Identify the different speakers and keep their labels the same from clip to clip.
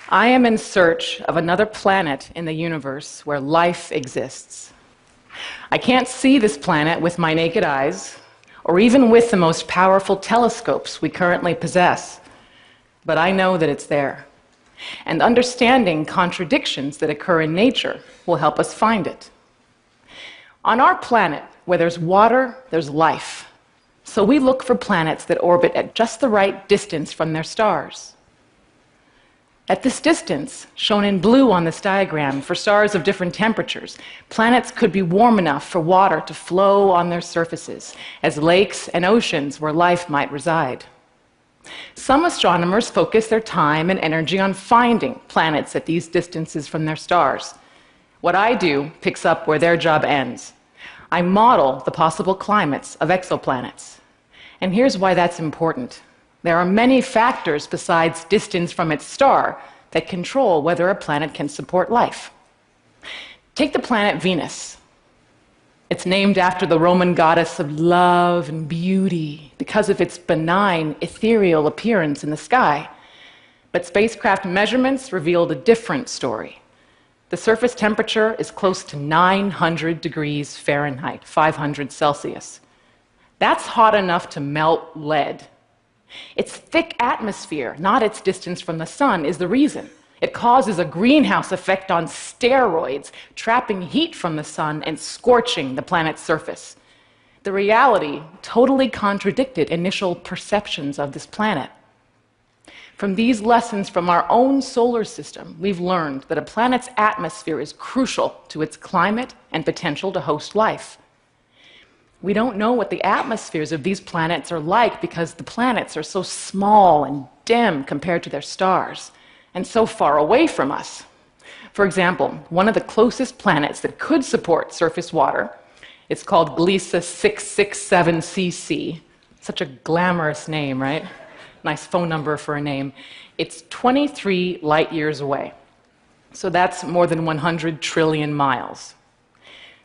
Speaker 1: I am in search of another planet in the universe where life exists. I can't see this planet with my naked eyes, or even with the most powerful telescopes we currently possess, but I know that it's there. And understanding contradictions that occur in nature will help us find it. On our planet, where there's water, there's life. So we look for planets that orbit at just the right distance from their stars. At this distance, shown in blue on this diagram for stars of different temperatures, planets could be warm enough for water to flow on their surfaces, as lakes and oceans where life might reside. Some astronomers focus their time and energy on finding planets at these distances from their stars. What I do picks up where their job ends. I model the possible climates of exoplanets. And here's why that's important. There are many factors besides distance from its star that control whether a planet can support life. Take the planet Venus. It's named after the Roman goddess of love and beauty because of its benign, ethereal appearance in the sky. But spacecraft measurements revealed a different story. The surface temperature is close to 900 degrees Fahrenheit, 500 Celsius. That's hot enough to melt lead. Its thick atmosphere, not its distance from the sun, is the reason. It causes a greenhouse effect on steroids, trapping heat from the sun and scorching the planet's surface. The reality totally contradicted initial perceptions of this planet. From these lessons from our own solar system, we've learned that a planet's atmosphere is crucial to its climate and potential to host life. We don't know what the atmospheres of these planets are like because the planets are so small and dim compared to their stars, and so far away from us. For example, one of the closest planets that could support surface water, it's called Gliese 667cc. Such a glamorous name, right? Nice phone number for a name. It's 23 light years away. So that's more than 100 trillion miles.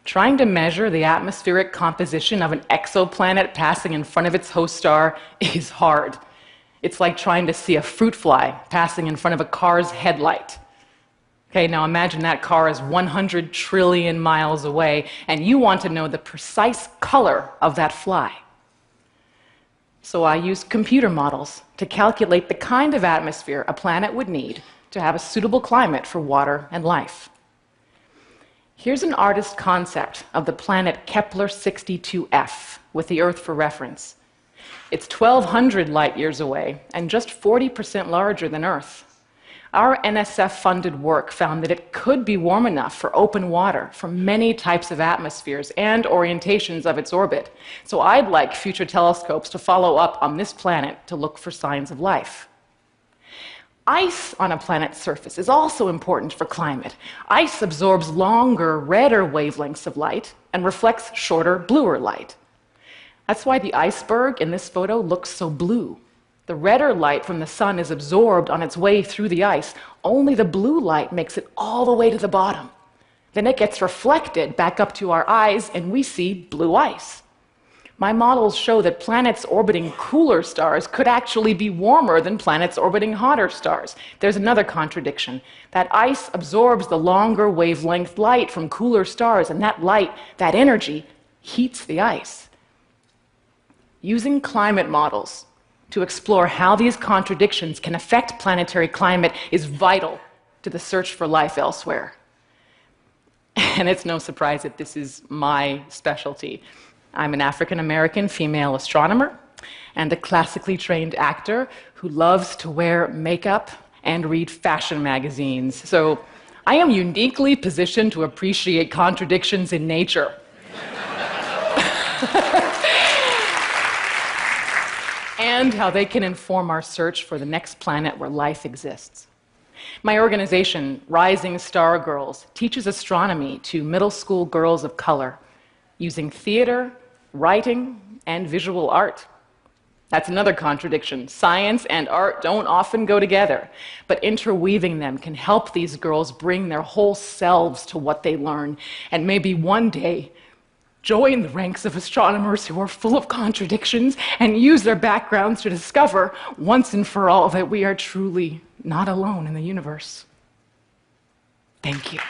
Speaker 1: Trying to measure the atmospheric composition of an exoplanet passing in front of its host star is hard. It's like trying to see a fruit fly passing in front of a car's headlight. Okay, now imagine that car is 100 trillion miles away, and you want to know the precise color of that fly. So I use computer models to calculate the kind of atmosphere a planet would need to have a suitable climate for water and life. Here's an artist's concept of the planet Kepler-62f, with the Earth for reference. It's 1,200 light years away and just 40% larger than Earth. Our NSF-funded work found that it could be warm enough for open water for many types of atmospheres and orientations of its orbit. So I'd like future telescopes to follow up on this planet to look for signs of life. Ice on a planet's surface is also important for climate. Ice absorbs longer, redder wavelengths of light and reflects shorter, bluer light. That's why the iceberg in this photo looks so blue. The redder light from the sun is absorbed on its way through the ice. Only the blue light makes it all the way to the bottom. Then it gets reflected back up to our eyes, and we see blue ice. My models show that planets orbiting cooler stars could actually be warmer than planets orbiting hotter stars. There's another contradiction. That ice absorbs the longer wavelength light from cooler stars, and that light, that energy, heats the ice. Using climate models to explore how these contradictions can affect planetary climate is vital to the search for life elsewhere. And it's no surprise that this is my specialty. I'm an African-American female astronomer and a classically trained actor who loves to wear makeup and read fashion magazines. So I am uniquely positioned to appreciate contradictions in nature. And how they can inform our search for the next planet where life exists. My organization, Rising Star Girls, teaches astronomy to middle school girls of color using theater, writing, and visual art. That's another contradiction. Science and art don't often go together, but interweaving them can help these girls bring their whole selves to what they learn, and maybe one day join the ranks of astronomers who are full of contradictions and use their backgrounds to discover once and for all that we are truly not alone in the universe. Thank you.